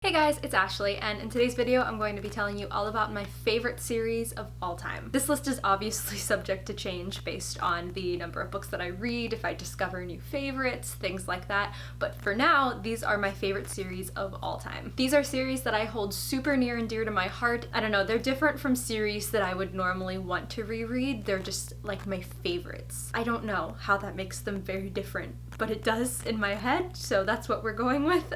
Hey guys, it's Ashley, and in today's video I'm going to be telling you all about my favorite series of all time. This list is obviously subject to change based on the number of books that I read, if I discover new favorites, things like that, but for now, these are my favorite series of all time. These are series that I hold super near and dear to my heart. I don't know, they're different from series that I would normally want to reread. They're just like my favorites. I don't know how that makes them very different, but it does in my head, so that's what we're going with.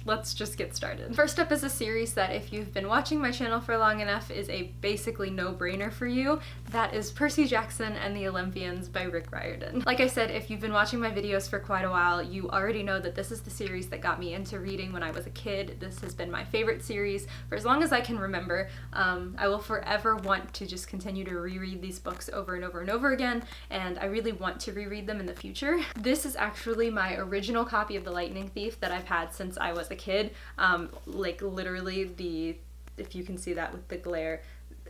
Let's just get started. First up is a series that, if you've been watching my channel for long enough, is a basically no-brainer for you. That is Percy Jackson and the Olympians by Rick Riordan. Like I said, if you've been watching my videos for quite a while, you already know that this is the series that got me into reading when I was a kid. This has been my favorite series for as long as I can remember. I will forever want to just continue to reread these books over and over and over again, and I really want to reread them in the future. This is actually my original copy of The Lightning Thief that I've had since I was a kid. Like literally if you can see that with the glare,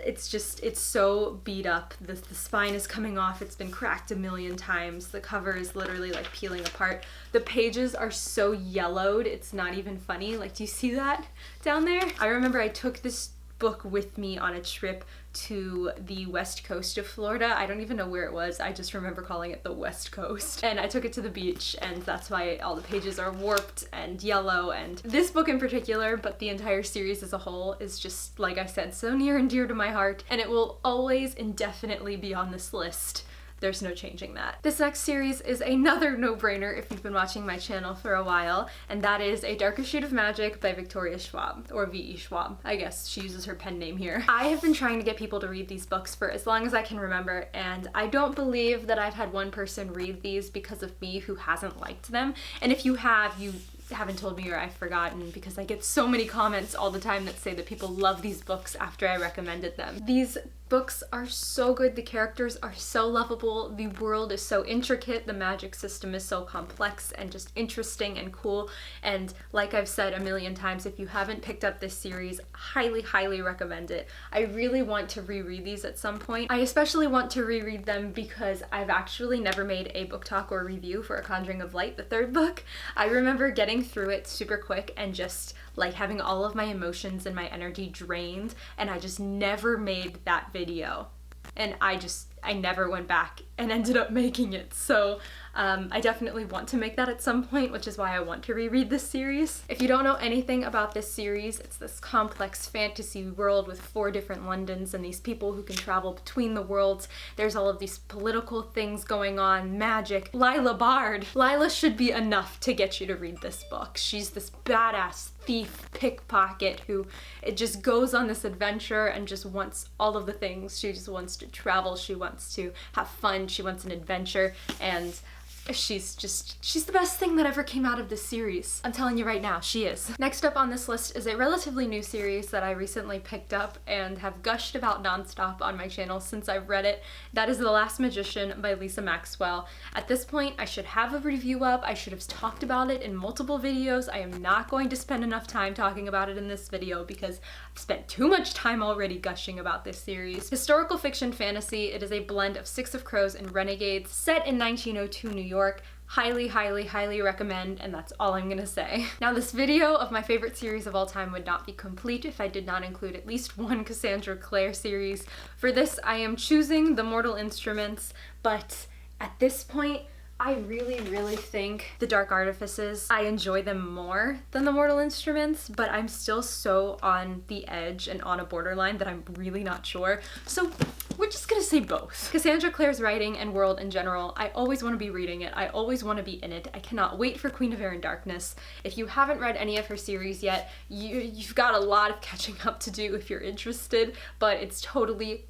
it's so beat up. The spine is coming off, it's been cracked a million times. The cover is literally like peeling apart. The pages are so yellowed, it's not even funny. Like, do you see that down there? I remember I took this book with me on a trip to the west coast of Florida. I don't even know where it was. I just remember calling it the West Coast. And I took it to the beach, and that's why all the pages are warped and yellow. And this book in particular, but the entire series as a whole, is just, like I said, so near and dear to my heart, and it will always indefinitely be on this list. There's no changing that. This next series is another no-brainer if you've been watching my channel for a while, and that is A Darker Shade of Magic by Victoria Schwab, or V.E. Schwab. I guess she uses her pen name here. I have been trying to get people to read these books for as long as I can remember, and I don't believe that I've had one person read these because of me who hasn't liked them. And if you have, you haven't told me or I've forgotten, because I get so many comments all the time that say that people love these books after I recommended them. These books are so good, the characters are so lovable, the world is so intricate, the magic system is so complex and just interesting and cool, and like I've said a million times, if you haven't picked up this series, highly recommend it. I really want to reread these at some point. I especially want to reread them because I've actually never made a book talk or review for A Conjuring of Light, the third book. I remember getting through it super quick and just like having all of my emotions and my energy drained, and I just never made that video. And I never went back and ended up making it. So I definitely want to make that at some point, which is why I want to reread this series. If you don't know anything about this series, it's this complex fantasy world with 4 different Londons and these people who can travel between the worlds. There's all of these political things going on, magic. Lila Bard. Lila should be enough to get you to read this book. She's this badass thief, pickpocket who it just goes on this adventure and just wants all of the things. She just wants to travel, she wants to have fun, she wants an adventure, and she's the best thing that ever came out of this series. I'm telling you right now, she is. Next up on this list is a relatively new series that I recently picked up and have gushed about nonstop on my channel since I've read it. That is The Last Magician by Lisa Maxwell. At this point, I should have a review up. I should have talked about it in multiple videos. I am not going to spend enough time talking about it in this video because I've spent too much time already gushing about this series. Historical fiction fantasy, it is a blend of Six of Crows and Renegades, set in 1902 New York. Highly recommend, and that's all I'm gonna say. Now, this video of my favorite series of all time would not be complete if I did not include at least one Cassandra Clare series. For this, I am choosing The Mortal Instruments, but at this point, I really think The Dark Artifices, I enjoy them more than The Mortal Instruments, but I'm still so on the edge and on a borderline that I'm really not sure. So we're just gonna say both. Cassandra Clare's writing and world in general, I always want to be reading it. I always want to be in it. I cannot wait for Queen of Air and Darkness. If you haven't read any of her series yet, you've got a lot of catching up to do if you're interested, but it's totally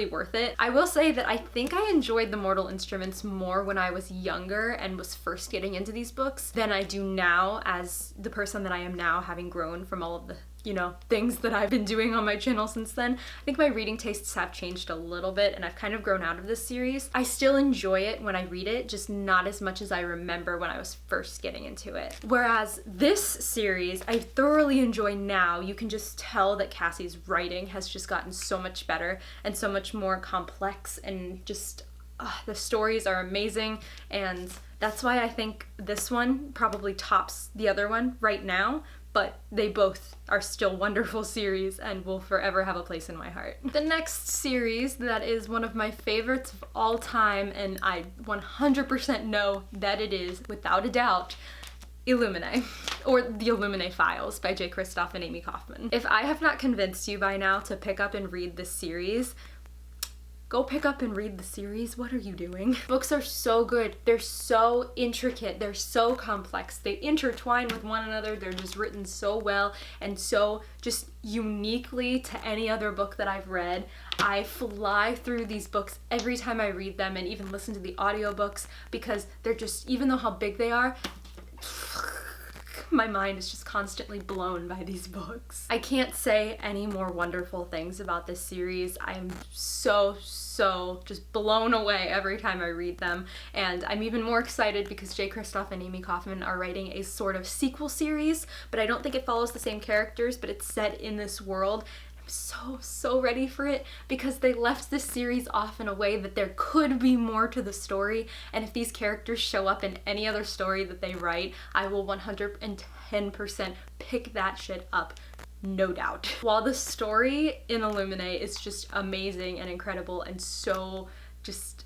worth it. I will say that I think I enjoyed The Mortal Instruments more when I was younger and was first getting into these books than I do now, as the person that I am now, having grown from all of the things that I've been doing on my channel since then. I think my reading tastes have changed a little bit, and I've kind of grown out of this series. I still enjoy it when I read it, just not as much as I remember when I was first getting into it. Whereas this series, I thoroughly enjoy now. You can just tell that Cassie's writing has just gotten so much better and so much more complex, and just the stories are amazing, and that's why I think this one probably tops the other one right now. but they both are still wonderful series and will forever have a place in my heart. The next series that is one of my favorites of all time, and I 100% know that it is, without a doubt, Illuminae, or The Illuminae Files by J. Kristoff and Amy Kaufman. If I have not convinced you by now to pick up and read this series, go pick up and read the series. What are you doing? Books are so good. They're so intricate. They're so complex. They intertwine with one another. They're just written so well and so just uniquely to any other book that I've read. I fly through these books every time I read them and even listen to the audiobooks because they're just, even though how big they are, my mind is just constantly blown by these books. I can't say any more wonderful things about this series. I'm so just blown away every time I read them, and I'm even more excited because J. Kristoff and Amy Kaufman are writing a sort of sequel series, but I don't think it follows the same characters, but it's set in this world. So ready for it because they left this series off in a way that there could be more to the story, and if these characters show up in any other story that they write, I will 110% pick that shit up, no doubt. While the story in Illuminae is just amazing and incredible and so just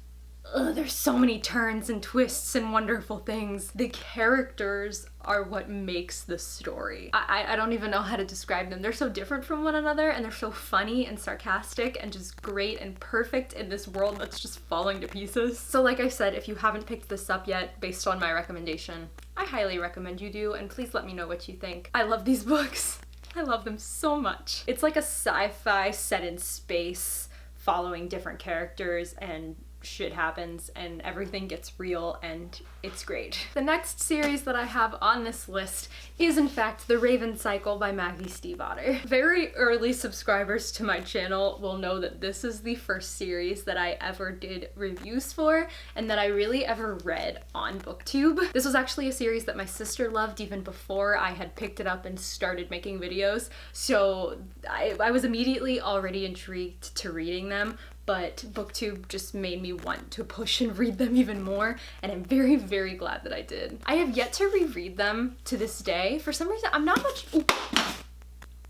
there's so many turns and twists and wonderful things, the characters are what makes the story. I don't even know how to describe them. They're so different from one another, and they're so funny and sarcastic and just great and perfect in this world that's just falling to pieces. So like I said, if you haven't picked this up yet based on my recommendation, I highly recommend you do, and please let me know what you think. I love these books. I love them so much. It's like a sci-fi set in space following different characters, and shit happens and everything gets real and it's great. The next series that I have on this list is in fact The Raven Cycle by Maggie Stiefvater. Very early subscribers to my channel will know that this is the first series that I ever did reviews for and that I really ever read on BookTube. This was actually a series that my sister loved even before I had picked it up and started making videos, so I was immediately already intrigued to reading them, but BookTube just made me want to push and read them even more, and I'm very glad that I did. I have yet to reread them to this day. For some reason, I'm not much... Ooh,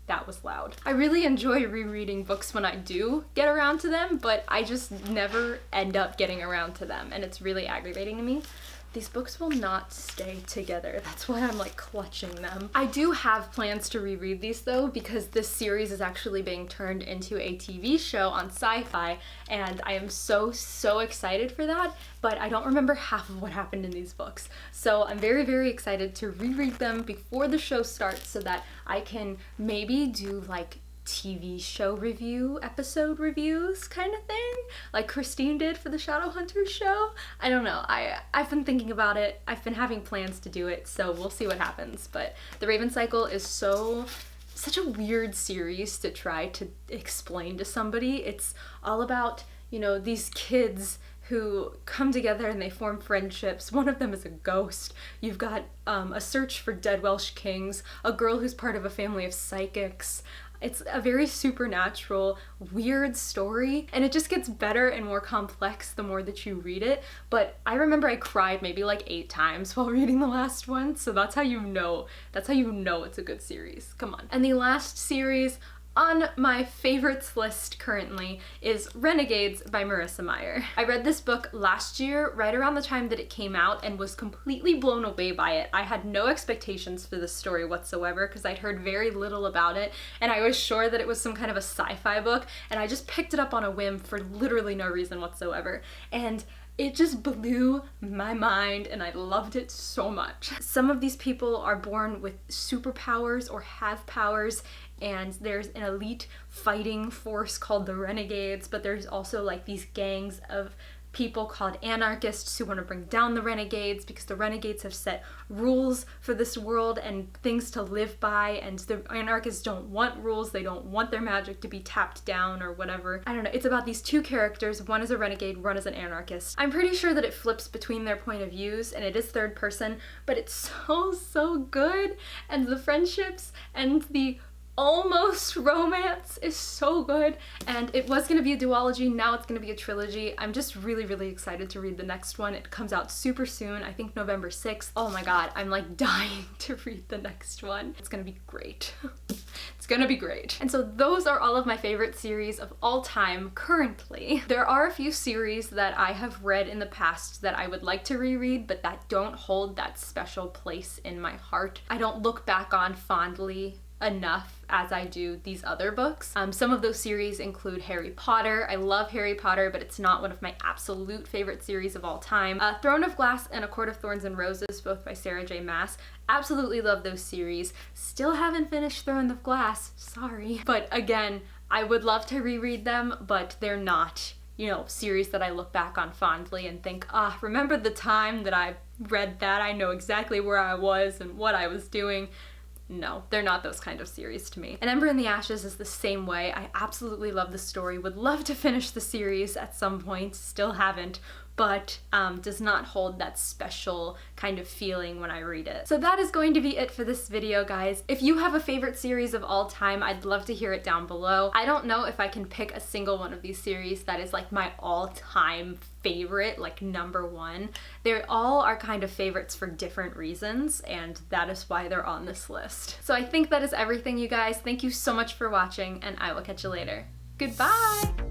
that was loud. I really enjoy rereading books when I do get around to them, but I just never end up getting around to them, and it's really aggravating to me. These books will not stay together. That's why I'm like clutching them. I do have plans to reread these though, because this series is actually being turned into a TV show on Sci-Fi, and I am so excited for that, but I don't remember half of what happened in these books. So I'm very excited to reread them before the show starts so that I can maybe do like TV show review, episode reviews kind of thing, like Christine did for the Shadowhunters show. I don't know, I've been thinking about it, I've been having plans to do it, so we'll see what happens. But The Raven Cycle is such a weird series to try to explain to somebody. It's all about, you know, these kids who come together and they form friendships. One of them is a ghost. You've got a search for dead Welsh kings, a girl who's part of a family of psychics. It's a very supernatural, weird story, and it just gets better and more complex the more that you read it. But I remember I cried maybe like 8 times while reading the last one, so that's how you know it's a good series. Come on. And the last series on my favorites list currently is Renegades by Marissa Meyer. I read this book last year, right around the time that it came out, and was completely blown away by it. I had no expectations for this story whatsoever because I'd heard very little about it, and I was sure that it was some kind of a sci-fi book, and I just picked it up on a whim for literally no reason whatsoever. And it just blew my mind, and I loved it so much. Some of these people are born with superpowers or have powers, and there's an elite fighting force called the Renegades, but there's also like these gangs of people called anarchists who want to bring down the Renegades because the Renegades have set rules for this world and things to live by, and the anarchists don't want rules, they don't want their magic to be tapped down or whatever. I don't know, it's about these 2 characters, one is a renegade, one is an anarchist. I'm pretty sure that it flips between their point of views, and it is 3rd person, but it's so good, and the friendships and the almost romance is so good, and it was gonna be a duology, now it's gonna be a trilogy. I'm just really, really excited to read the next one. It comes out super soon, I think November 6th. Oh my god, I'm like dying to read the next one. It's gonna be great. It's gonna be great. And so those are all of my favorite series of all time currently. There are a few series that I have read in the past that I would like to reread, but that don't hold that special place in my heart. I don't look back on fondly enough as I do these other books. Some of those series include Harry Potter. I love Harry Potter, but it's not one of my absolute favorite series of all time. Throne of Glass and A Court of Thorns and Roses, both by Sarah J. Maas. Absolutely love those series. Still haven't finished Throne of Glass, sorry. But again, I would love to reread them, but they're not, you know, series that I look back on fondly and think, ah, remember the time that I read that? I know exactly where I was and what I was doing. No, they're not those kind of series to me. And Ember in the Ashes is the same way. I absolutely love the story, would love to finish the series at some point, still haven't, but does not hold that special kind of feeling when I read it. So that is going to be it for this video, guys. If you have a favorite series of all time, I'd love to hear it down below. I don't know if I can pick a single one of these series that is like my all-time favorite, like #1. They all are kind of favorites for different reasons, and that is why they're on this list. So I think that is everything, you guys. Thank you so much for watching, and I will catch you later. Goodbye!